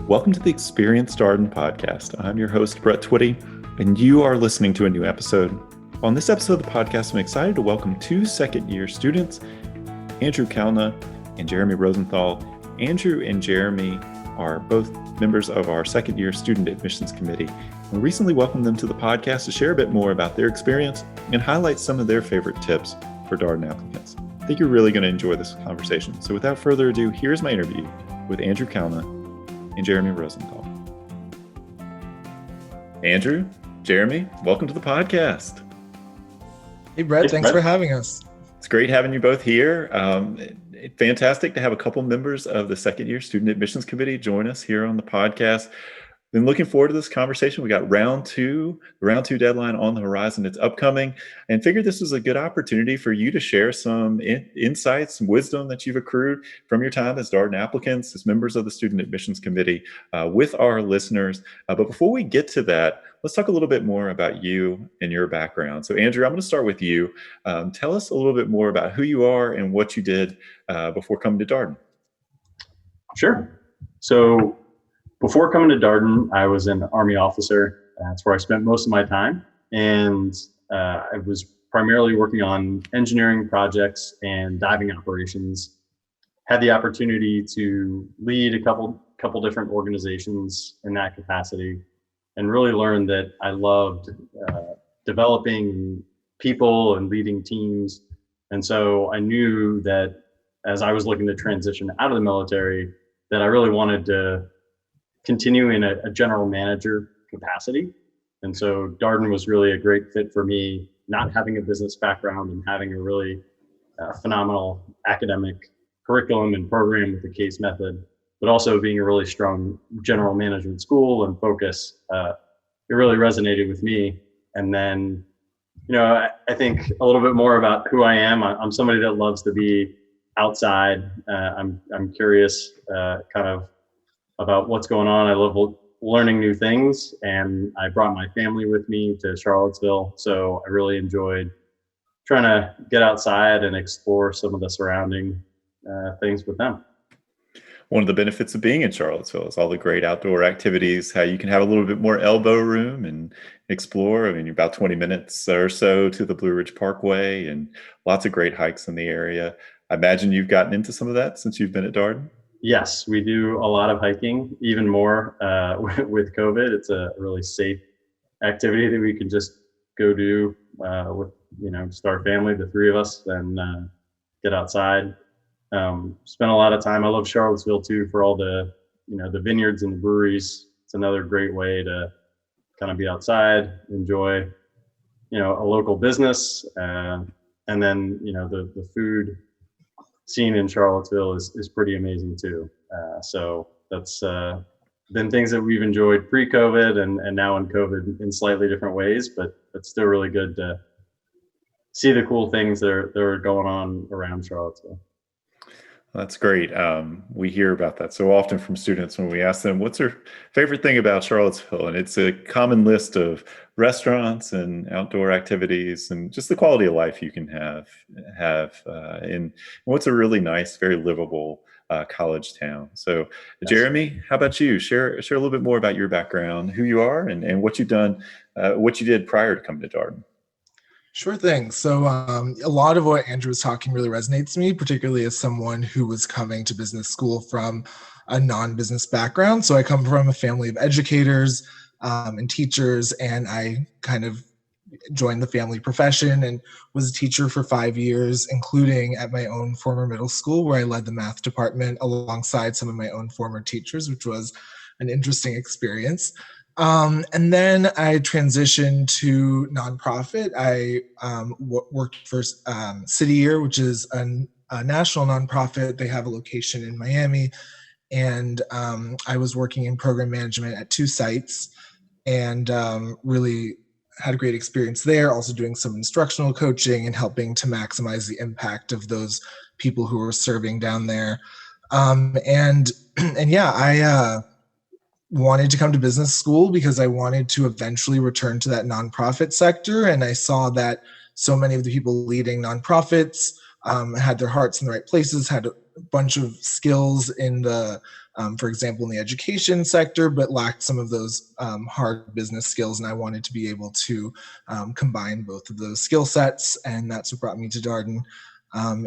Welcome to the Experience Darden podcast. I'm your host, Brett Twitty, and you are listening to a new episode. On this episode of the podcast, I'm excited to welcome two second-year students, Andrew Kalna and Jeremy Rosenthal. Andrew and Jeremy are both members of our second-year student admissions committee. We recently welcomed them to the podcast to share a bit more about their experience and highlight some of their favorite tips for Darden applicants. I think you're really going to enjoy this conversation. So without further ado, here's my interview with Andrew Kalna and Jeremy Rosenthal. Andrew, Jeremy, welcome to the podcast. Hey, Brett, thanks for having us. It's great having you both here. Fantastic to have a couple members of the second year student admissions committee join us here on the podcast. Been looking forward to this conversation. We got round two deadline on the horizon. It's upcoming, and figured this was a good opportunity for you to share some insights, some wisdom that you've accrued from your time as Darden applicants, as members of the student admissions committee with our listeners. But before we get to that, let's talk a little bit more about you and your background. So Andrew, I'm going to start with you. Tell us a little bit more about who you are and what you did before coming to Darden. Sure. So before coming to Darden, I was an Army officer. That's where I spent most of my time. And I was primarily working on engineering projects and diving operations. Had the opportunity to lead a couple different organizations in that capacity, and really learned that I loved developing people and leading teams. And so I knew that as I was looking to transition out of the military, that I really wanted to continue in a general manager capacity. And so Darden was really a great fit for me, not having a business background and having a really phenomenal academic curriculum and program with the case method, but also being a really strong general management school and focus. It really resonated with me. And then, I think a little bit more about who I am. I'm somebody that loves to be outside. I'm curious kind of about what's going on. I love learning new things, and I brought my family with me to Charlottesville. So I really enjoyed trying to get outside and explore some of the surrounding things with them. One of the benefits of being in Charlottesville is all the great outdoor activities, how you can have a little bit more elbow room and explore. I mean, about 20 minutes or so to the Blue Ridge Parkway and lots of great hikes in the area. I imagine you've gotten into some of that since you've been at Darden. Yes, we do a lot of hiking, even more with COVID. It's a really safe activity that we can just go do with, just our family, the three of us, and get outside. Spend a lot of time. I love Charlottesville too for all the, the vineyards and the breweries. It's another great way to kind of be outside, enjoy, a local business, and then, the food scene in Charlottesville is pretty amazing too. So that's been things that we've enjoyed pre-COVID and now in COVID in slightly different ways, but it's still really good to see the cool things that are going on around Charlottesville. That's great. We hear about that so often from students when we ask them, what's their favorite thing about Charlottesville? And it's a common list of restaurants and outdoor activities and just the quality of life you can have in what's a really nice, very livable college town. So yes. Jeremy, how about you? Share a little bit more about your background, who you are, and what you've done, what you did prior to coming to Darden. Sure thing. So a lot of what Andrew was talking really resonates to me, particularly as someone who was coming to business school from a non-business background. So I come from a family of educators and teachers, and I kind of joined the family profession and was a teacher for 5 years, including at my own former middle school, where I led the math department alongside some of my own former teachers, which was an interesting experience. And then I transitioned to nonprofit. I worked for City Year, which is a national nonprofit. They have a location in Miami. And I was working in program management at 2 sites and really had a great experience there, also doing some instructional coaching and helping to maximize the impact of those people who were serving down there. I wanted to come to business school because I wanted to eventually return to that nonprofit sector. And I saw that so many of the people leading nonprofits had their hearts in the right places, had a bunch of skills in the for example, in the education sector, but lacked some of those hard business skills. And I wanted to be able to combine both of those skill sets. And that's what brought me to Darden.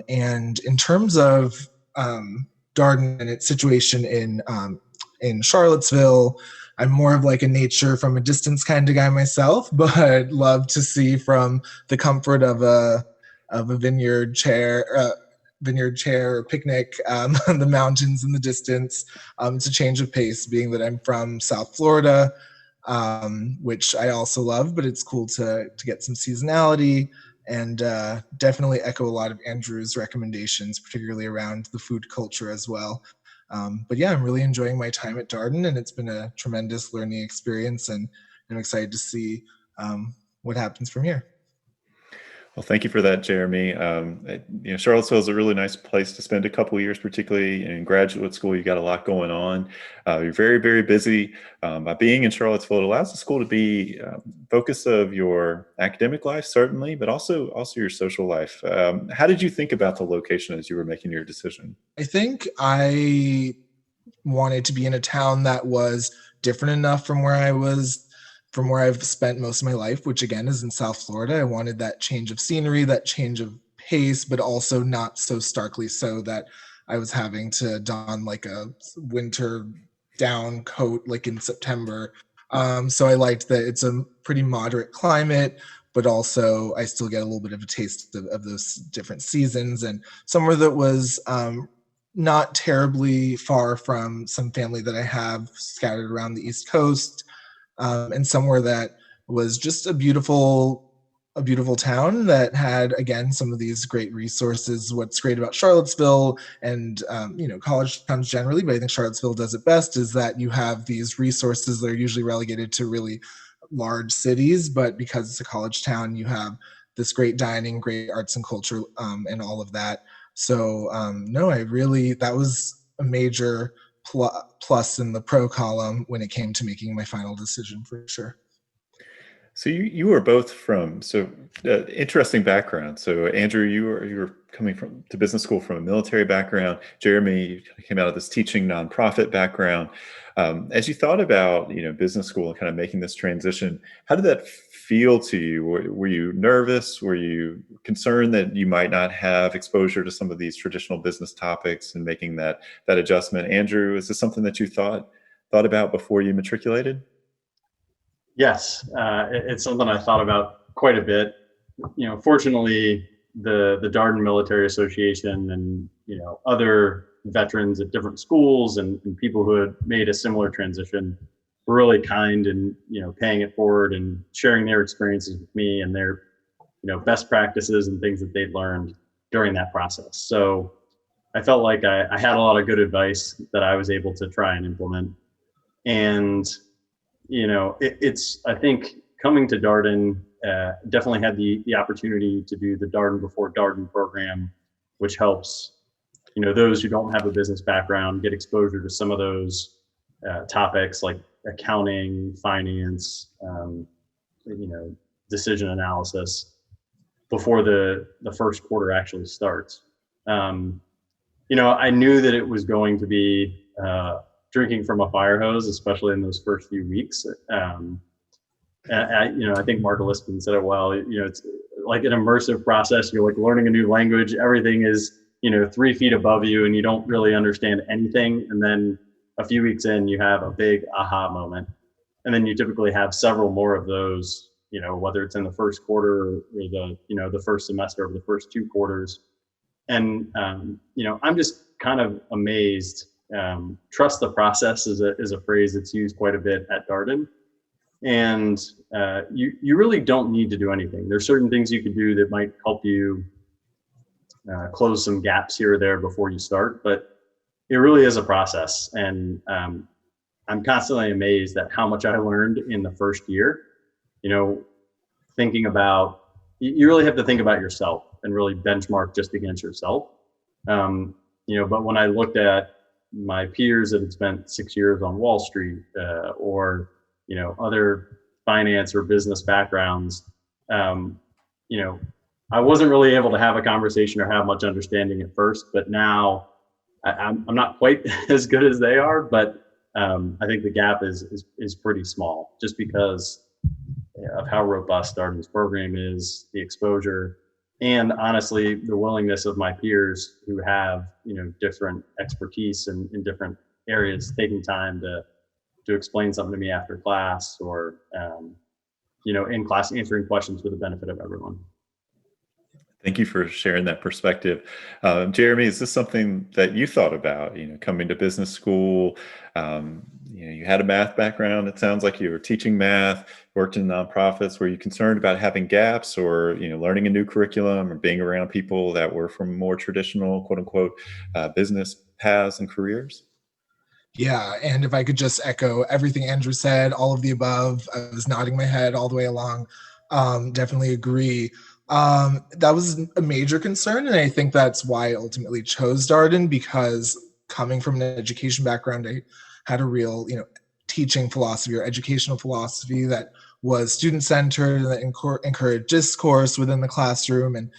And in terms of Darden and its situation in Charlottesville, I'm more of like a nature from a distance kind of guy myself, but love to see from the comfort of a vineyard chair or picnic, the mountains in the distance. It's a change of pace, being that I'm from South Florida, which I also love, but it's cool to get some seasonality, and definitely echo a lot of Andrew's recommendations, particularly around the food culture as well. But yeah, I'm really enjoying my time at Darden, and it's been a tremendous learning experience, and I'm excited to see what happens from here. Well, thank you for that, Jeremy. Charlottesville is a really nice place to spend a couple of years, particularly in graduate school. You got a lot going on. You're very, very busy. By being in Charlottesville, it allows the school to be focus of your academic life, certainly, but also your social life. How did you think about the location as you were making your decision? I think I wanted to be in a town that was different enough from where I've spent most of my life, which again is in South Florida. I wanted that change of scenery, that change of pace, but also not so starkly so that I was having to don like a winter down coat like in September. So I liked that it's a pretty moderate climate, but also I still get a little bit of a taste of those different seasons, and somewhere that was not terribly far from some family that I have scattered around the East Coast. And somewhere that was just a beautiful town that had, again, some of these great resources. What's great about Charlottesville and, college towns generally, but I think Charlottesville does it best, is that you have these resources that are usually relegated to really large cities, but because it's a college town, you have this great dining, great arts and culture, and all of that. So, that was a major plus in the pro column when it came to making my final decision, for sure. So you were both from interesting background. So Andrew, you were coming to business school from a military background. Jeremy, you came out of this teaching nonprofit background. As you thought about business school and kind of making this transition, how did that feel to you? Were you nervous? Were you concerned that you might not have exposure to some of these traditional business topics and making that adjustment? Andrew, is this something that you thought about before you matriculated? Yes, it's something I thought about quite a bit. Fortunately, the Darden Military Association and other veterans at different schools and people who had made a similar transition were really kind and paying it forward and sharing their experiences with me and their best practices and things that they'd learned during that process. So I felt like I had a lot of good advice that I was able to try and implement. And I think coming to Darden, definitely had the opportunity to do the Darden Before Darden program, which helps, those who don't have a business background get exposure to some of those topics like accounting, finance, decision analysis before the first quarter actually starts. I knew that it was going to be drinking from a fire hose, especially in those first few weeks. And I think Mark Lispin said it well. It's like an immersive process. You're like learning a new language. Everything is 3 feet above you, and you don't really understand anything. And then a few weeks in, you have a big aha moment, and then you typically have several more of those. Whether it's in the first quarter or the first semester of the first 2 quarters. And I'm just kind of amazed. Trust the process is a phrase that's used quite a bit at Darden. And you really don't need to do anything. There's certain things you can do that might help you close some gaps here or there before you start, but it really is a process. And I'm constantly amazed at how much I learned in the first year. Thinking about, you really have to think about yourself and really benchmark just against yourself. But when I looked at my peers that had spent 6 years on Wall Street or other finance or business backgrounds, I wasn't really able to have a conversation or have much understanding at first, but now I'm not quite as good as they are, but I think the gap is pretty small, just because of how robust Darden's program is, the exposure, and honestly, the willingness of my peers who have, different expertise in different areas, taking time to explain something to me after class, or in class, answering questions for the benefit of everyone. Thank you for sharing that perspective. Jeremy, is this something that you thought about, coming to business school? You had a math background. It sounds like you were teaching math, worked in nonprofits. Were you concerned about having gaps, or, learning a new curriculum, or being around people that were from more traditional, quote unquote, business paths and careers? Yeah, and if I could just echo everything Andrew said, all of the above, I was nodding my head all the way along. Definitely agree. That was a major concern, and I think that's why I ultimately chose Darden, because coming from an education background, I had a real, teaching philosophy or educational philosophy that was student-centered and that encouraged discourse within the classroom. And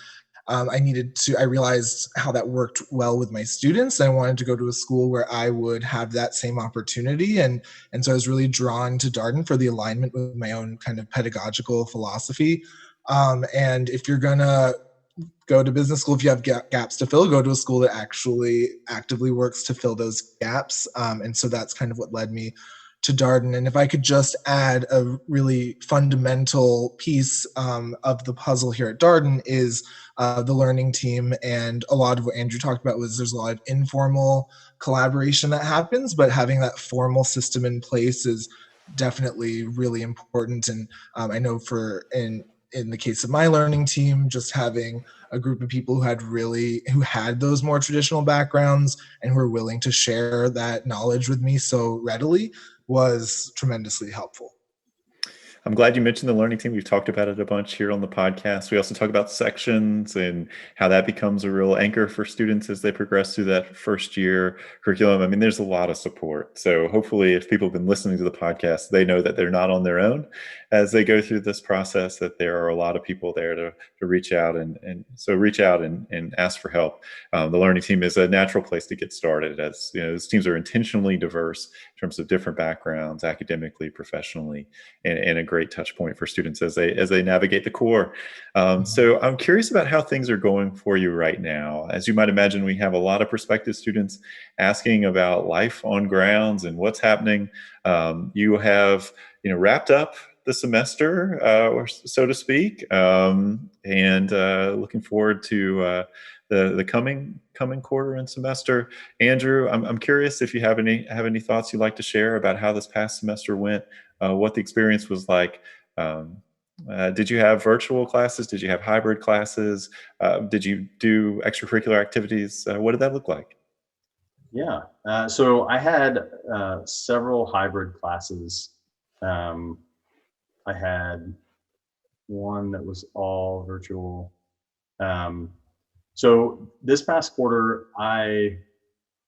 I realized how that worked well with my students. I wanted to go to a school where I would have that same opportunity. And so I was really drawn to Darden for the alignment with my own kind of pedagogical philosophy. And if you're going to go to business school, if you have gaps to fill, go to a school that actually actively works to fill those gaps. And so that's kind of what led me to Darden. And if I could just add a really fundamental piece of the puzzle here at Darden is the learning team. And a lot of what Andrew talked about was there's a lot of informal collaboration that happens, but having that formal system in place is definitely really important. And I know in the case of my learning team, just having a group of people who had those more traditional backgrounds and who were willing to share that knowledge with me so readily was tremendously helpful. I'm glad you mentioned the learning team. We've talked about it a bunch here on the podcast. We also talk about sections and how that becomes a real anchor for students as they progress through that first year curriculum. I mean, there's a lot of support. So hopefully if people have been listening to the podcast, they know that they're not on their own as they go through this process, that there are a lot of people there to reach out. And so reach out and ask for help. The learning team is a natural place to get started, as these teams are intentionally diverse in terms of different backgrounds, academically, professionally, and a great touch point for students as they navigate the core. So I'm curious about how things are going for you right now. As you might imagine, we have a lot of prospective students asking about life on grounds and what's happening. You have wrapped up the semester, or so to speak, and looking forward to the coming quarter and semester. Andrew, I'm curious if you have any thoughts you'd like to share about how this past semester went, what the experience was like. Did you have virtual classes? Did you have hybrid classes? Did you do extracurricular activities? What did that look like? Yeah, so I had several hybrid classes. I had one that was all virtual. So this past quarter, I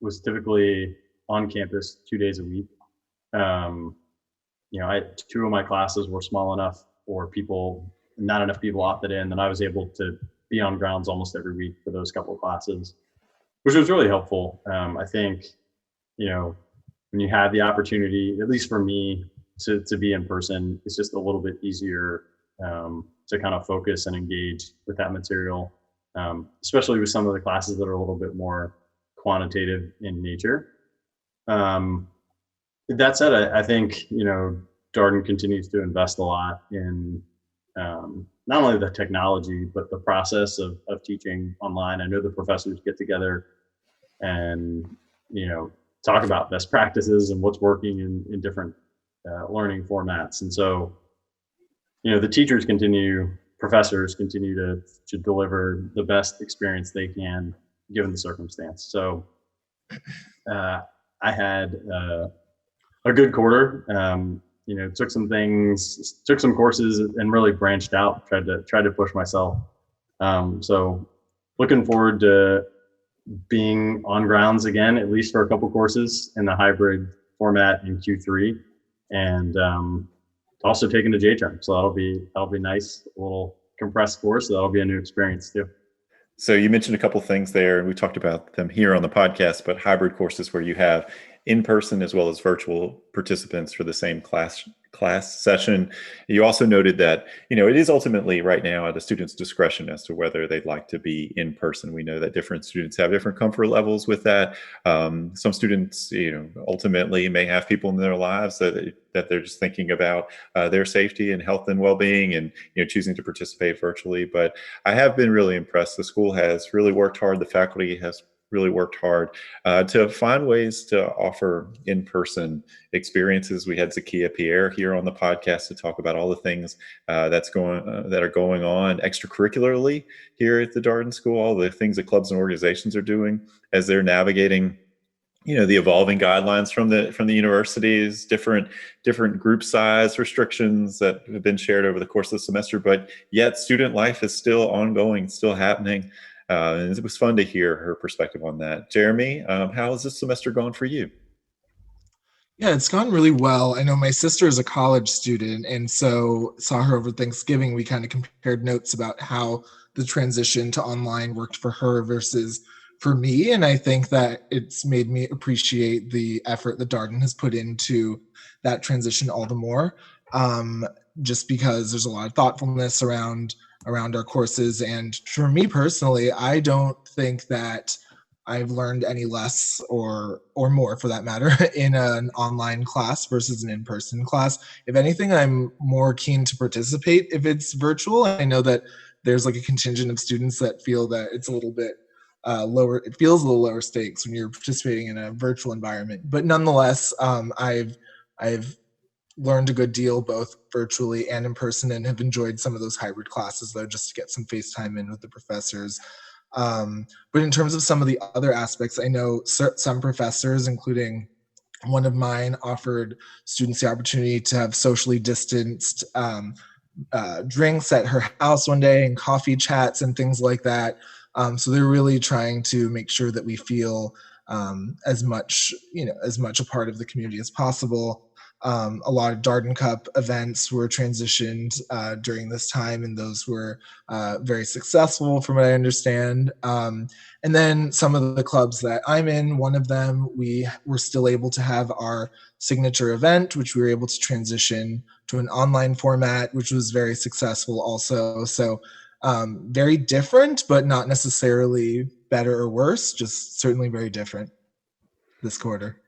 was typically on campus 2 days a week. Two of my classes were small enough, or not enough people opted in, and I was able to be on grounds almost every week for those couple of classes, which was really helpful. I think, when you have the opportunity, at least for me, to be in person, it's just a little bit easier to kind of focus and engage with that material, especially with some of the classes that are a little bit more quantitative in nature. That said, I think, Darden continues to invest a lot in not only the technology, but the process of teaching online. I know the professors get together and, talk about best practices and what's working in different learning formats. And so, the professors continue to deliver the best experience they can given the circumstance. So I had a good quarter. Took some courses and really branched out, tried to push myself. So looking forward to being on grounds again, at least for a couple courses in the hybrid format in Q3, and also taking the J term. So that'll be nice, a little compressed course. So that'll be a new experience too. So you mentioned a couple things there, and we talked about them here on the podcast, but hybrid courses where you have in-person as well as virtual participants for the same class session. You also noted that, it is ultimately right now at a student's discretion as to whether they'd like to be in person. We know that different students have different comfort levels with that. Some students, ultimately may have people in their lives that they're just thinking about their safety and health and well-being, and choosing to participate virtually. But I have been really impressed. The school has really worked hard. The faculty has really worked hard to find ways to offer in-person experiences. We had Zakia Pierre here on the podcast to talk about all the things that are going on extracurricularly here at the Darden School, all the things that clubs and organizations are doing as they're navigating the evolving guidelines from the universities, different group size restrictions that have been shared over the course of the semester, but yet student life is still ongoing, still happening. And it was fun to hear her perspective on that. Jeremy, how has this semester gone for you? Yeah, it's gone really well. I know my sister is a college student, and so saw her over Thanksgiving. We kind of compared notes about how the transition to online worked for her versus for me. And I think that it's made me appreciate the effort that Darden has put into that transition all the more. Just because there's a lot of thoughtfulness around our courses. And for me personally, I don't think that I've learned any less or more for that matter in an online class versus an in-person class. If anything, I'm more keen to participate if it's virtual. I know that there's like a contingent of students that feel that it's a little bit lower. It feels a little lower stakes when you're participating in a virtual environment. But nonetheless, I've learned a good deal both virtually and in person, and have enjoyed some of those hybrid classes though, just to get some FaceTime in with the professors. But in terms of some of the other aspects, I know some professors, including one of mine, offered students the opportunity to have socially distanced drinks at her house one day and coffee chats and things like that. So they're really trying to make sure that we feel as much a part of the community as possible. A lot of Darden Cup events were transitioned during this time, and those were very successful from what I understand. And then some of the clubs that I'm in, one of them, we were still able to have our signature event, which we were able to transition to an online format, which was very successful also. So very different, but not necessarily better or worse, just certainly very different this quarter.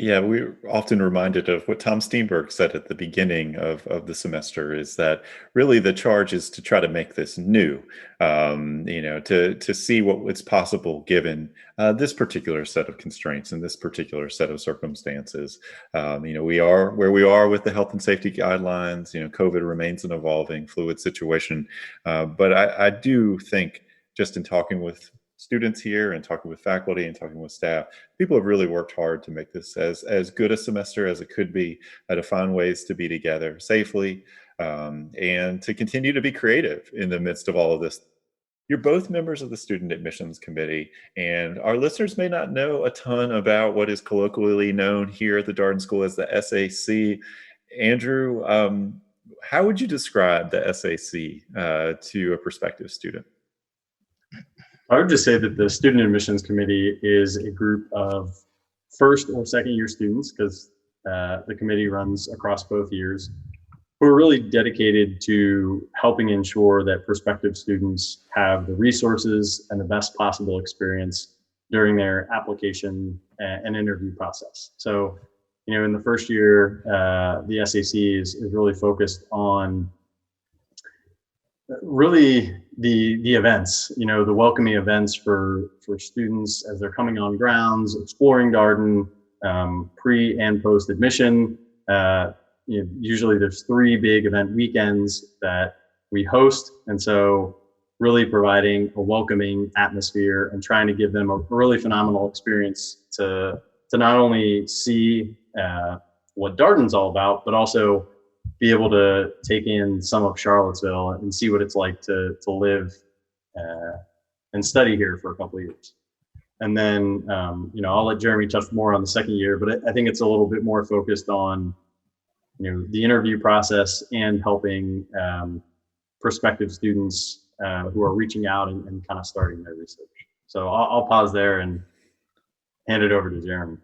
Yeah, we're often reminded of what Tom Steenberg said at the beginning of the semester, is that really the charge is to try to make this new, to see what's possible given this particular set of constraints and this particular set of circumstances. We are where we are with the health and safety guidelines. COVID remains an evolving, fluid situation. But I do think, just in talking with students here and talking with faculty and talking with staff, people have really worked hard to make this as good a semester as it could be, to find ways to be together safely, and to continue to be creative in the midst of all of this. You're both members of the Student Admissions Committee, and our listeners may not know a ton about what is colloquially known here at the Darden School as the SAC. Andrew, how would you describe the SAC to a prospective student? I would just say that the Student Admissions Committee is a group of first or second year students, because the committee runs across both years, who are really dedicated to helping ensure that prospective students have the resources and the best possible experience during their application and interview process. So, in the first year, the SAC is really focused on really the events, the welcoming events for students as they're coming on grounds, exploring Darden, pre and post admission. Usually there's 3 big event weekends that we host, and so really providing a welcoming atmosphere and trying to give them a really phenomenal experience to not only see what Darden's all about, but also be able to take in some of Charlottesville and see what it's like to live and study here for a couple of years. And then, I'll let Jeremy touch more on the second year, but I think it's a little bit more focused on, the interview process and helping prospective students who are reaching out and kind of starting their research. So I'll pause there and hand it over to Jeremy.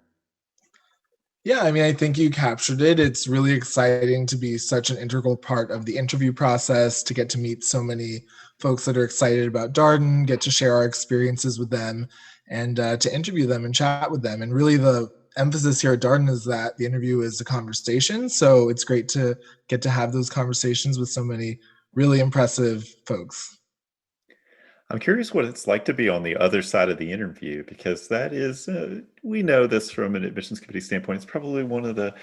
Yeah, I mean, I think you captured it. It's really exciting to be such an integral part of the interview process, to get to meet so many folks that are excited about Darden, get to share our experiences with them, and to interview them and chat with them. And really the emphasis here at Darden is that the interview is a conversation. So it's great to get to have those conversations with so many really impressive folks. I'm curious what it's like to be on the other side of the interview, because that is, we know this from an admissions committee standpoint, it's probably one of the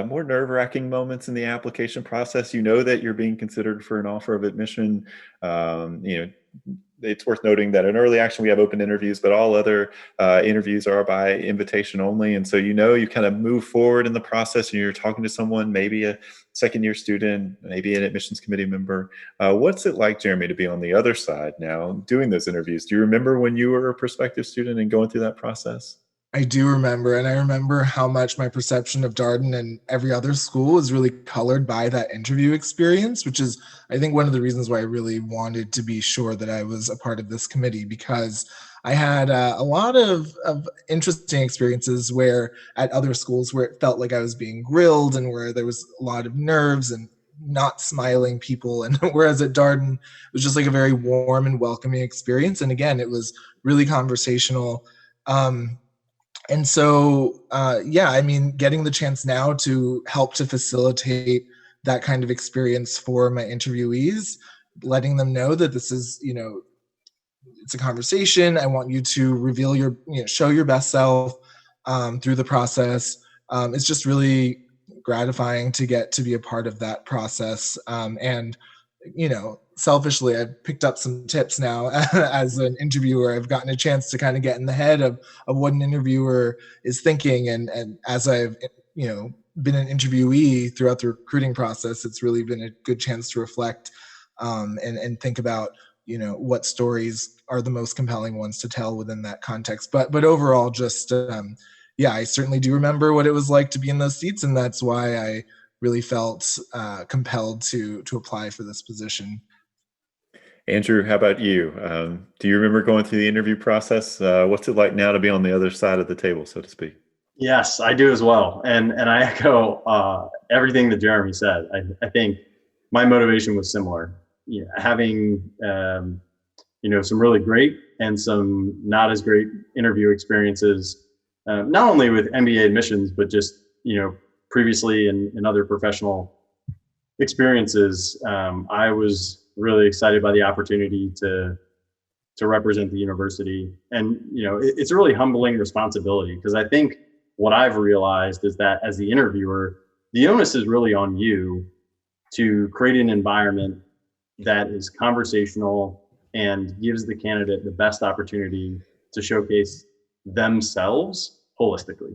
more nerve-wracking moments in the application process. You know that you're being considered for an offer of admission. You know, it's worth noting that in early action we have open interviews, but all other interviews are by invitation only. And so, you know, you kind of move forward in the process and you're talking to someone, maybe a second year student, maybe an admissions committee member. What's it like, Jeremy, to be on the other side now doing those interviews? Do you remember when you were a prospective student and going through that process? I do remember, and I remember how much my perception of Darden and every other school was really colored by that interview experience, which is, I think, one of the reasons why I really wanted to be sure that I was a part of this committee, because I had a lot of interesting experiences where at other schools where it felt like I was being grilled and where there was a lot of nerves and not smiling people. And whereas at Darden, it was just like a very warm and welcoming experience. And again, it was really conversational. And so, yeah, I mean, getting the chance now to help to facilitate that kind of experience for my interviewees, letting them know that this is, you know, it's a conversation. I want you to reveal your, you know, show your best self through the process. It's just really gratifying to get to be a part of that process. And, you know, selfishly, I've picked up some tips now as an interviewer. I've gotten a chance to kind of get in the head of what an interviewer is thinking. And as I've, you know, been an interviewee throughout the recruiting process, it's really been a good chance to reflect and think about, you know, what stories are the most compelling ones to tell within that context. But overall, just, yeah, I certainly do remember what it was like to be in those seats. And that's why I really felt compelled to apply for this position. Andrew, how about you? Do you remember going through the interview process? What's it like now to be on the other side of the table, so to speak? Yes, I do as well. And I echo everything that Jeremy said. I think my motivation was similar. Yeah, having you know, some really great and some not as great interview experiences, not only with MBA admissions, but just, you know, previously in other professional experiences. I was really excited by the opportunity to represent the university. And, you know, it's a really humbling responsibility, because I think what I've realized is that as the interviewer, the onus is really on you to create an environment that is conversational and gives the candidate the best opportunity to showcase themselves holistically.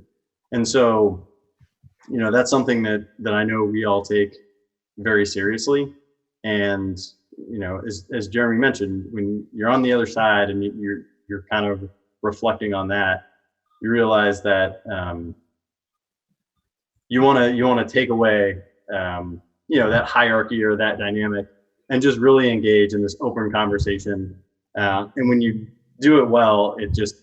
And so, you know, that's something that I know we all take very seriously. And, you know, as Jeremy mentioned, when you're on the other side and you're kind of reflecting on that, you realize that you want to take away you know, that hierarchy or that dynamic and just really engage in this open conversation. And when you do it well, it just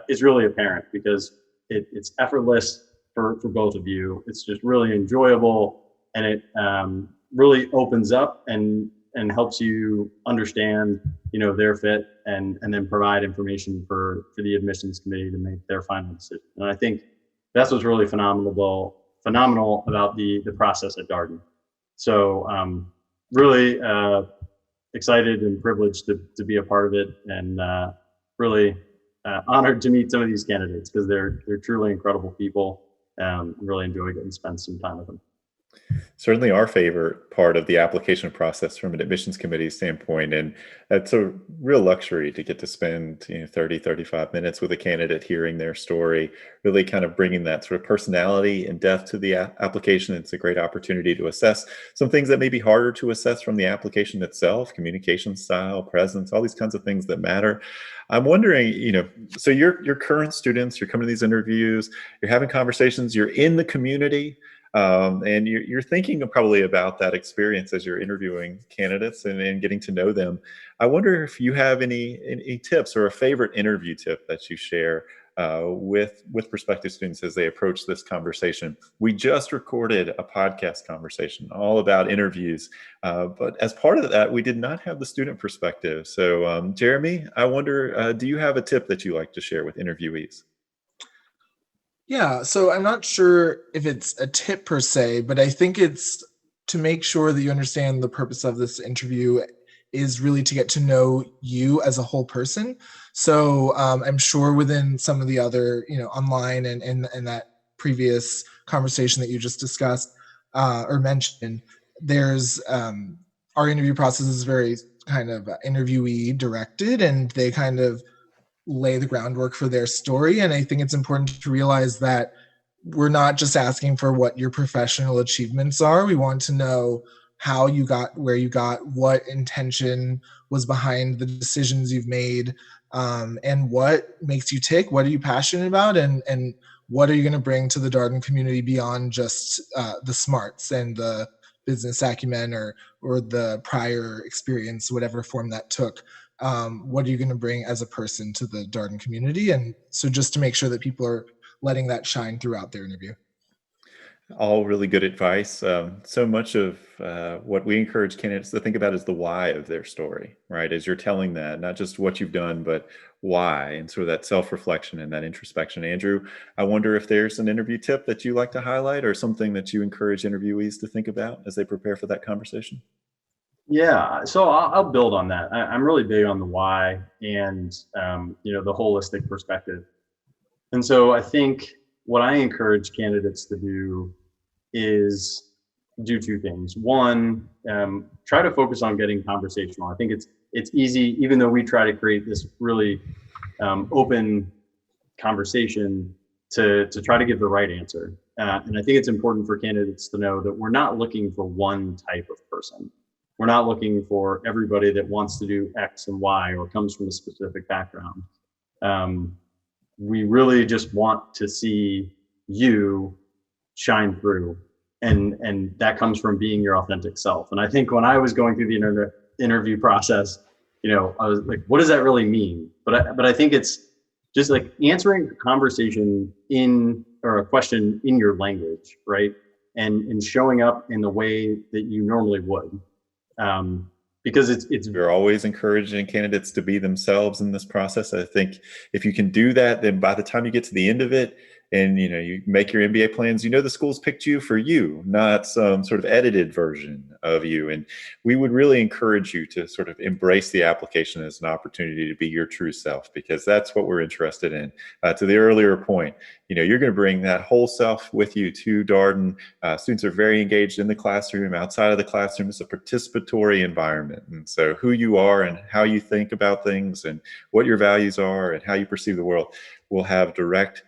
is really apparent, because it's effortless for both of you. It's just really enjoyable, and it really opens up and helps you understand, you know, their fit, and then provide information for the admissions committee to make their final decision. And I think that's what's really phenomenal about the process at Darden. So really excited and privileged to be a part of it, and really honored to meet some of these candidates, because they're truly incredible people. Really enjoy getting to spend some time with them. Certainly our favorite part of the application process from an admissions committee standpoint. And it's a real luxury to get to spend 30, 35 minutes with a candidate, hearing their story, really kind of bringing that sort of personality and depth to the application. It's a great opportunity to assess some things that may be harder to assess from the application itself: communication style, presence, all these kinds of things that matter. I'm wondering, so you're current students, you're coming to these interviews, you're having conversations, you're in the community. And you're thinking probably about that experience as you're interviewing candidates and getting to know them. I wonder if you have any tips or a favorite interview tip that you share with prospective students as they approach this conversation. We just recorded a podcast conversation all about interviews, but as part of that, we did not have the student perspective. So, Jeremy, I wonder, do you have a tip that you like to share with interviewees? Yeah, so I'm not sure if it's a tip per se, but I think it's to make sure that you understand the purpose of this interview is really to get to know you as a whole person. So I'm sure within some of the other, online and that previous conversation that you just discussed or mentioned, there's our interview process is very kind of interviewee directed, and they kind of lay the groundwork for their story. And I think it's important to realize that we're not just asking for what your professional achievements are. We want to know how you got where you got, what intention was behind the decisions you've made, and what makes you tick. What are you passionate about, and what are you going to bring to the Darden community beyond just the smarts and the business acumen or the prior experience, whatever form that took. What are you going to bring as a person to the Darden community? And so just to make sure that people are letting that shine throughout their interview. All really good advice. So much of what we encourage candidates to think about is the why of their story, right? As you're telling that, not just what you've done, but why, and sort of that self-reflection and that introspection. Andrew, I wonder if there's an interview tip that you like to highlight or something that you encourage interviewees to think about as they prepare for that conversation. Yeah, so I'll build on that. I'm really big on the why and the holistic perspective. And so I think what I encourage candidates to do is do two things. One, try to focus on getting conversational. I think it's easy, even though we try to create this really open conversation to try to give the right answer. And I think it's important for candidates to know that we're not looking for one type of person. We're not looking for everybody that wants to do X and Y or comes from a specific background. We really just want to see you shine through, and that comes from being your authentic self. And I think when I was going through the interview process, I was like, what does that really mean? But I think it's just like answering a conversation or a question in your language, right? And showing up in the way that you normally would. Because it's we're always encouraging candidates to be themselves in this process. I think if you can do that, then by the time you get to the end of it and you make your MBA plans, the school's picked you for you, not some sort of edited version of you. And we would really encourage you to sort of embrace the application as an opportunity to be your true self, because that's what we're interested in. To the earlier point, you're going to bring that whole self with you to Darden. Students are very engaged in the classroom, outside of the classroom. It's a participatory environment. And so who you are and how you think about things and what your values are and how you perceive the world will have direct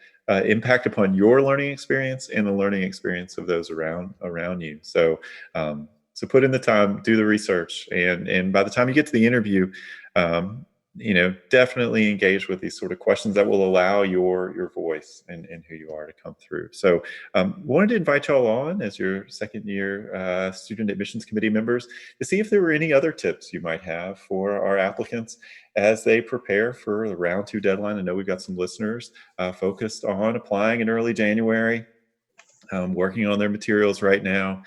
impact upon your learning experience and the learning experience of those around you. So put in the time, do the research, and by the time you get to the interview, definitely engage with these sort of questions that will allow your voice and who you are to come through. So wanted to invite y'all on as your second year student admissions committee members to see if there were any other tips you might have for our applicants as they prepare for the round 2 deadline. I know we've got some listeners focused on applying in early January, working on their materials right now.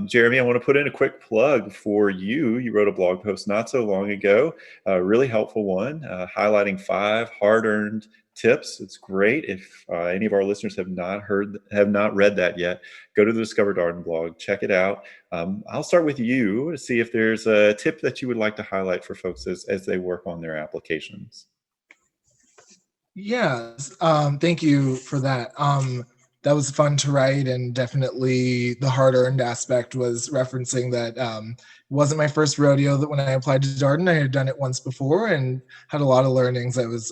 Jeremy, I want to put in a quick plug for you. You wrote a blog post not so long ago, a really helpful one, highlighting 5 hard-earned tips. It's great. If any of our listeners have not read that yet, go to the Discover Darden blog, check it out. I'll start with you to see if there's a tip that you would like to highlight for folks as they work on their applications. Yes, thank you for that. That was fun to write, and definitely the hard-earned aspect was referencing that it wasn't my first rodeo. That when I applied to Darden, I had done it once before and had a lot of learnings I was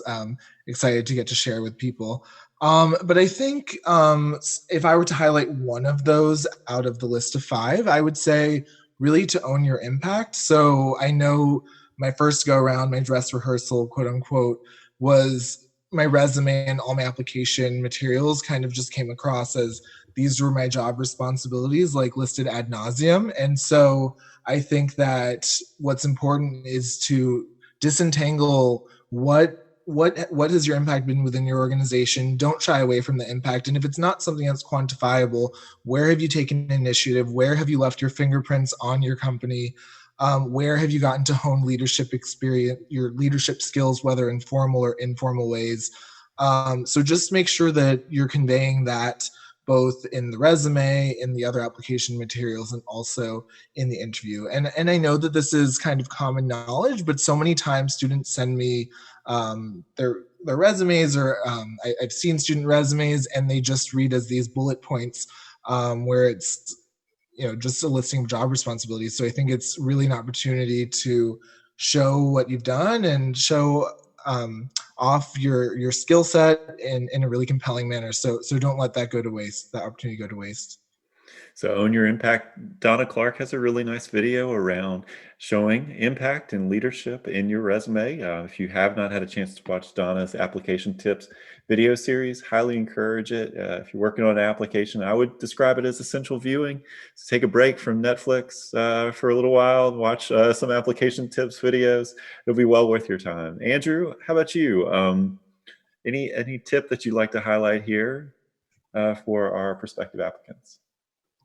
excited to get to share with people. But I think if I were to highlight one of those out of the list of 5, I would say really to own your impact. So I know my first go around, my dress rehearsal, quote unquote, was my resume and all my application materials kind of just came across as these were my job responsibilities, like listed ad nauseum. And so I think that what's important is to disentangle what has your impact been within your organization. Don't shy away from the impact. And if it's not something that's quantifiable, where have you taken initiative? Where have you left your fingerprints on your company? Where have you gotten to hone leadership experience, your leadership skills, whether in formal or informal ways? So just make sure that you're conveying that both in the resume, in the other application materials, and also in the interview. And I know that this is kind of common knowledge, but so many times students send me their resumes, or I've seen student resumes, and they just read as these bullet points where it's just a listing of job responsibilities. So I think it's really an opportunity to show what you've done and show off your skill set in a really compelling manner. So don't let that go to waste, that opportunity go to waste. So own your impact. Donna Clark has a really nice video around showing impact and leadership in your resume. If you have not had a chance to watch Donna's application tips video series, highly encourage it. If you're working on an application, I would describe it as essential viewing. So take a break from Netflix for a little while, watch some application tips videos. It'll be well worth your time. Andrew, how about you? Any tip that you'd like to highlight here for our prospective applicants?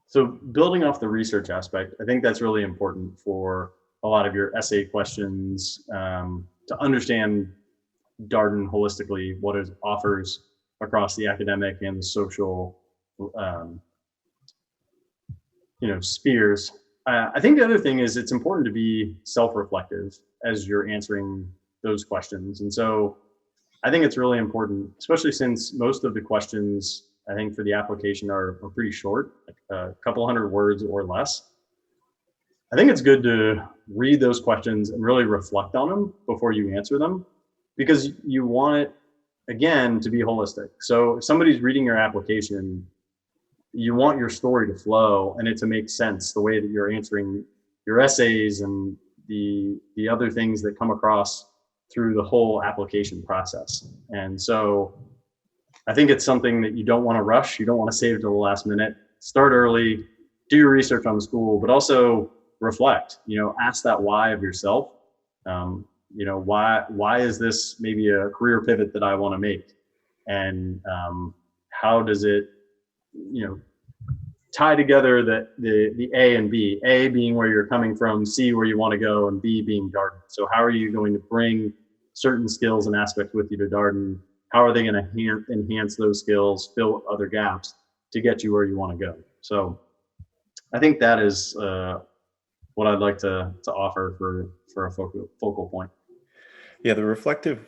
So building off the research aspect, I think that's really important for a lot of your essay questions, to understand Darden holistically, what it offers across the academic and the social spheres. I think the other thing is it's important to be self-reflective as you're answering those questions. And so I think it's really important, especially since most of the questions I think for the application are pretty short, like a couple hundred words or less. I think it's good to read those questions and really reflect on them before you answer them, because you want it, again, to be holistic. So if somebody's reading your application, you want your story to flow and it to make sense, the way that you're answering your essays and the other things that come across through the whole application process. And so I think it's something that you don't want to rush. You don't want to save to the last minute. Start early, do your research on the school, but also reflect, ask that why of yourself. Why is this maybe a career pivot that I want to make? And how does it, tie together the A and B, A being where you're coming from, C where you want to go, and B being Darden. So how are you going to bring certain skills and aspects with you to Darden? How are they going to enhance those skills, fill other gaps to get you where you want to go? So I think that is what I'd like to offer for a focal point. Yeah, the reflective,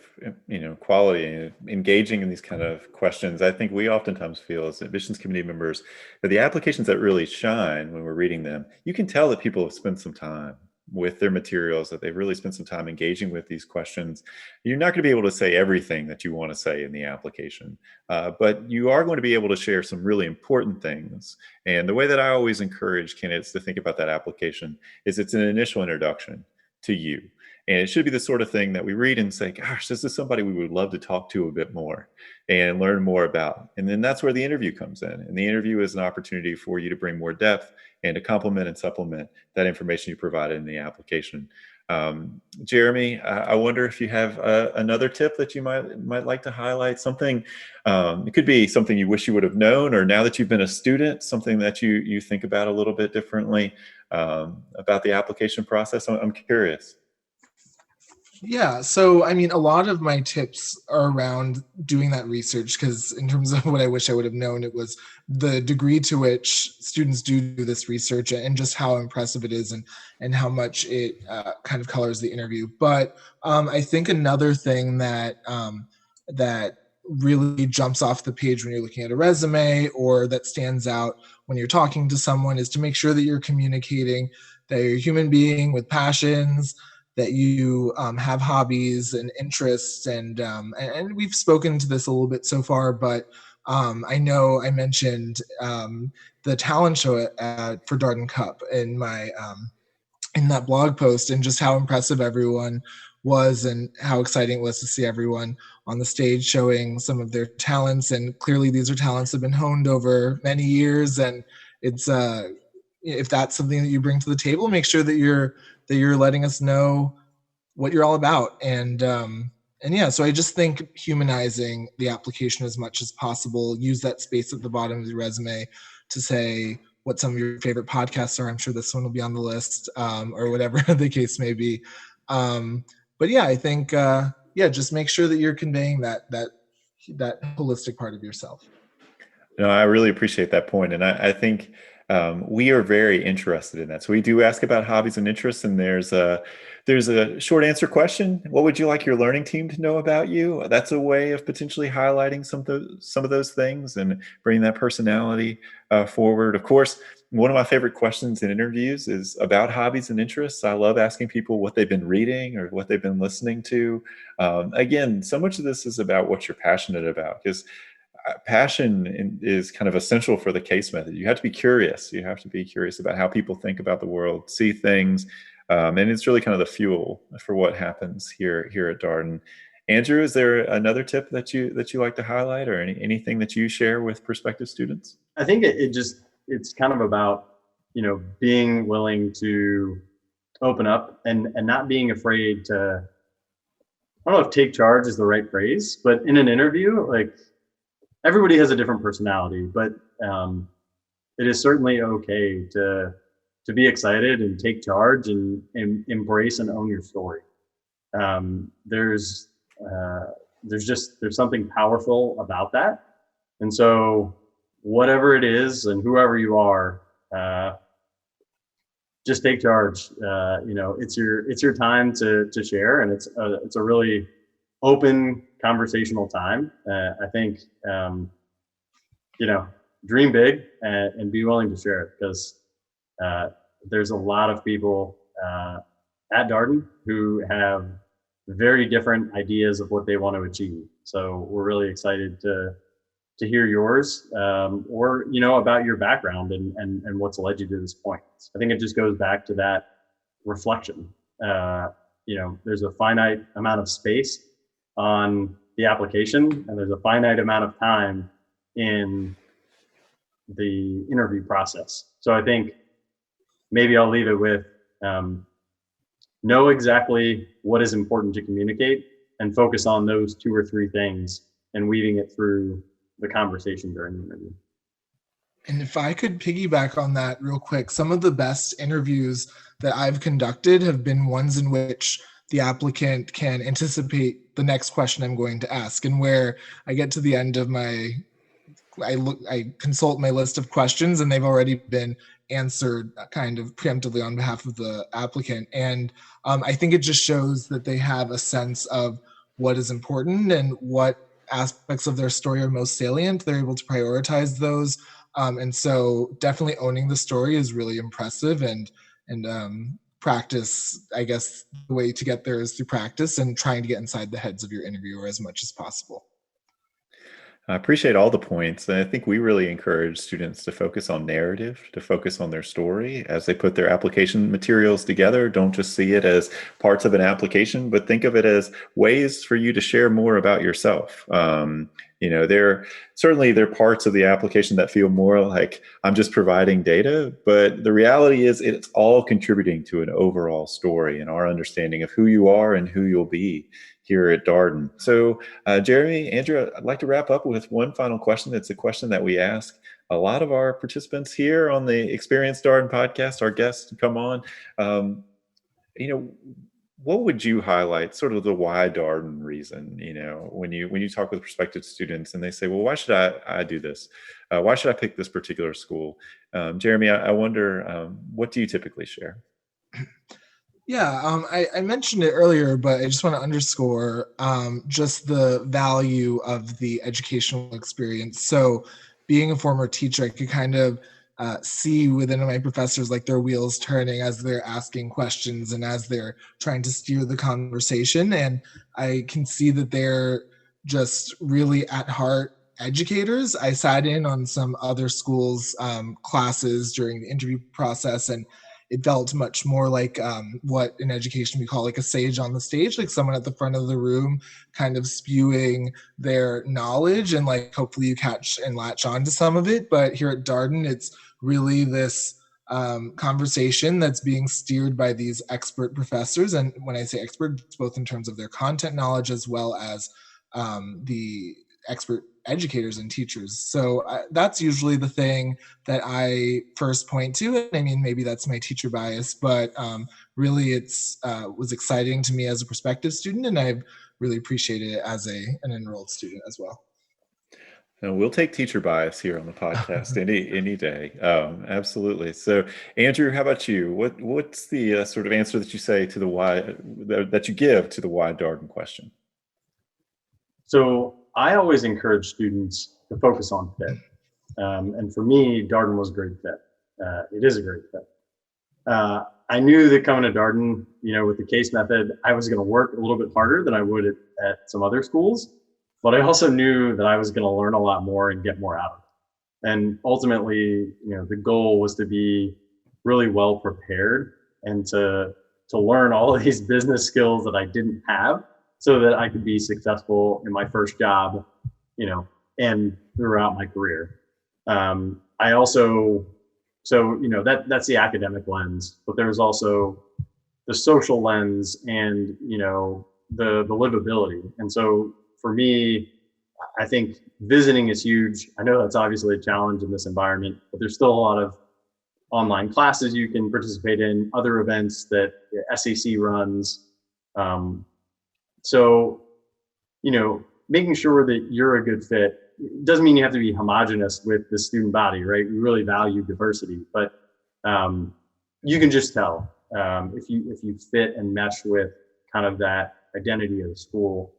quality and engaging in these kind of questions. I think we oftentimes feel as admissions committee members that the applications that really shine when we're reading them, you can tell that people have spent some time with their materials, that they've really spent some time engaging with these questions. You're not going to be able to say everything that you want to say in the application, but you are going to be able to share some really important things. And the way that I always encourage candidates to think about that application is it's an initial introduction to you. And it should be the sort of thing that we read and say, gosh, this is somebody we would love to talk to a bit more and learn more about. And then that's where the interview comes in. And the interview is an opportunity for you to bring more depth and to complement and supplement that information you provided in the application. Jeremy, I wonder if you have another tip that you might like to highlight, something, it could be something you wish you would have known, or now that you've been a student, something that you think about a little bit differently about the application process. I'm curious. Yeah, so I mean, a lot of my tips are around doing that research, because in terms of what I wish I would have known, it was the degree to which students do this research and just how impressive it is, and how much it kind of colors the interview. But I think another thing that really jumps off the page when you're looking at a resume, or that stands out when you're talking to someone, is to make sure that you're communicating that you're a human being with passions, that you have hobbies and interests, and we've spoken to this a little bit so far, but I know I mentioned the talent show for Darden Cup in my in that blog post, and just how impressive everyone was and how exciting it was to see everyone on the stage showing some of their talents. And clearly these are talents that have been honed over many years. And it's if that's something that you bring to the table, make sure that you're letting us know what you're all about. And yeah, so I just think humanizing the application as much as possible, use that space at the bottom of your resume to say what some of your favorite podcasts are. I'm sure this one will be on the list, or whatever the case may be. But yeah, I think, just make sure that you're conveying that holistic part of yourself. No, I really appreciate that point. And I think we are very interested in that. So we do ask about hobbies and interests, and there's a short answer question. What would you like your learning team to know about you? That's a way of potentially highlighting some of those things and bringing that personality forward. Of course, one of my favorite questions in interviews is about hobbies and interests. I love asking people what they've been reading or what they've been listening to. Again, so much of this is about what you're passionate about, because passion is kind of essential for the case method. You have to be curious. You have to be curious about how people think about the world, see things, and it's really kind of the fuel for what happens here at Darden. Andrew, is there another tip that you like to highlight, or anything that you share with prospective students? I think it's kind of about, being willing to open up and not being afraid to, I don't know if take charge is the right phrase, but in an interview, like, everybody has a different personality, but it is certainly okay to be excited and take charge and embrace and own your story. There's something powerful about that. And so whatever it is and whoever you are, just take charge. It's your time to share, and it's a really open conversational time. I think, dream big and be willing to share it, because there's a lot of people at Darden who have very different ideas of what they want to achieve. So we're really excited to hear yours, or about your background and what's led you to this point. I think it just goes back to that reflection. There's a finite amount of space on the application, and there's a finite amount of time in the interview process. So I think maybe I'll leave it with, know exactly what is important to communicate and focus on those 2 or 3 things and weaving it through the conversation during the interview. And if I could piggyback on that real quick, some of the best interviews that I've conducted have been ones in which the applicant can anticipate the next question I'm going to ask, and where I get to the end of I consult my list of questions, and they've already been answered kind of preemptively on behalf of the applicant. And I think it just shows that they have a sense of what is important and what aspects of their story are most salient. They're able to prioritize those. And so definitely owning the story is really impressive, and practice, I guess the way to get there is through practice and trying to get inside the heads of your interviewer as much as possible. I appreciate all the points. And I think we really encourage students to focus on narrative, to focus on their story as they put their application materials together. Don't just see it as parts of an application, but think of it as ways for you to share more about yourself. There are parts of the application that feel more like I'm just providing data, but the reality is it's all contributing to an overall story and our understanding of who you are and who you'll be here at Darden. So Jeremy, Andrew, I'd like to wrap up with one final question. It's a question that we ask a lot of our participants here on the Experience Darden podcast, our guests to come on. What would you highlight, sort of the why Darden reason, when you talk with prospective students and they say, well, why should I do this? Why should I pick this particular school? Jeremy, I wonder, what do you typically share? Yeah, I mentioned it earlier, but I just want to underscore just the value of the educational experience. So being a former teacher, I could kind of see within my professors like their wheels turning as they're asking questions and as they're trying to steer the conversation. And I can see that they're just really at heart educators. I sat in on some other schools' classes during the interview process, and it felt much more like what in education we call like a sage on the stage, like someone at the front of the room kind of spewing their knowledge, and like hopefully you catch and latch on to some of it. But here at Darden, it's really this conversation that's being steered by these expert professors. And when I say expert, it's both in terms of their content knowledge as well as the expert educators and teachers. So that's usually the thing that I first point to. And I mean, maybe that's my teacher bias, but really it's was exciting to me as a prospective student, and I've really appreciated it as an enrolled student as well. And we'll take teacher bias here on the podcast any day. Absolutely. So, Andrew, how about you? What's the sort of answer that you say to the why that you give to the why Darden question? So I always encourage students to focus on fit. And for me, Darden was a great fit. It is a great fit. I knew that coming to Darden, with the case method, I was going to work a little bit harder than I would at some other schools. But I also knew that I was going to learn a lot more and get more out of it. And ultimately, the goal was to be really well prepared and to learn all of these business skills that I didn't have, so that I could be successful in my first job, and throughout my career. I also, that's the academic lens, but there's also the social lens and, the livability. And so for me, I think visiting is huge. I know that's obviously a challenge in this environment, but there's still a lot of online classes you can participate in, other events that SAC runs. So, making sure that you're a good fit doesn't mean you have to be homogenous with the student body, right? We really value diversity, but you can just tell if you fit and mesh with kind of that identity of the school.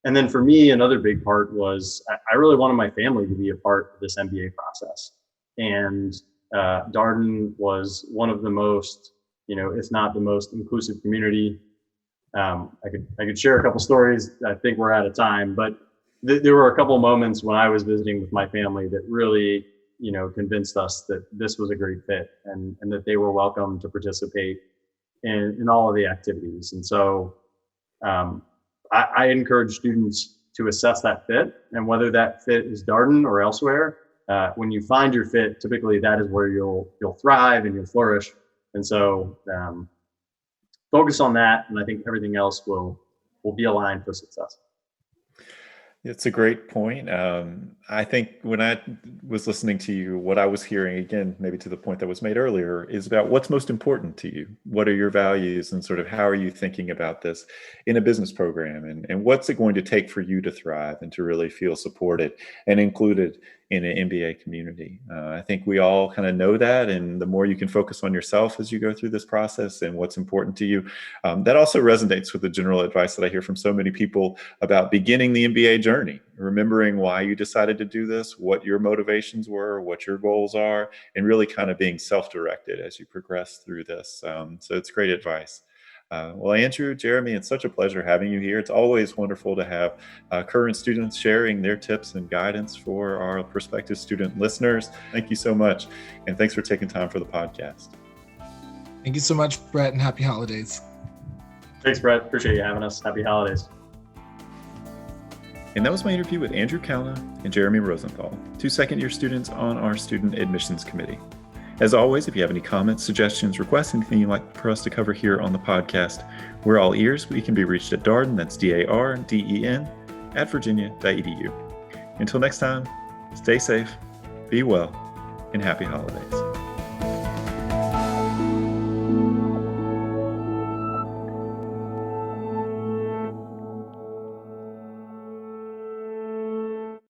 And then for me, another big part was I really wanted my family to be a part of this MBA process. And Darden was one of the most, if not the most inclusive community. I could share a couple stories. I think we're out of time, but there were a couple of moments when I was visiting with my family that really, convinced us that this was a great fit and that they were welcome to participate in all of the activities. And so I encourage students to assess that fit, and whether that fit is Darden or elsewhere. When you find your fit, typically that is where you'll thrive and you'll flourish. And so focus on that, and I think everything else will be aligned for success. It's a great point. I think when I was listening to you, what I was hearing, again, maybe to the point that was made earlier, is about what's most important to you. What are your values, and sort of how are you thinking about this in a business program, and what's it going to take for you to thrive and to really feel supported and included in an MBA community. I think we all kind of know that, and the more you can focus on yourself as you go through this process and what's important to you, that also resonates with the general advice that I hear from so many people about beginning the MBA journey, remembering why you decided to do this, what your motivations were, what your goals are, and really kind of being self-directed as you progress through this. So it's great advice. Well, Andrew, Jeremy, it's such a pleasure having you here. It's always wonderful to have current students sharing their tips and guidance for our prospective student listeners. Thank you so much. And thanks for taking time for the podcast. Thank you so much, Brett, and happy holidays. Thanks, Brett. Appreciate you having us. Happy holidays. And that was my interview with Andrew Kalna and Jeremy Rosenthal, two second-year students on our Student Admissions Committee. As always, if you have any comments, suggestions, requests, anything you'd like for us to cover here on the podcast, we're all ears. We can be reached at Darden, that's DARDEN, @virginia.edu. Until next time, stay safe, be well, and happy holidays.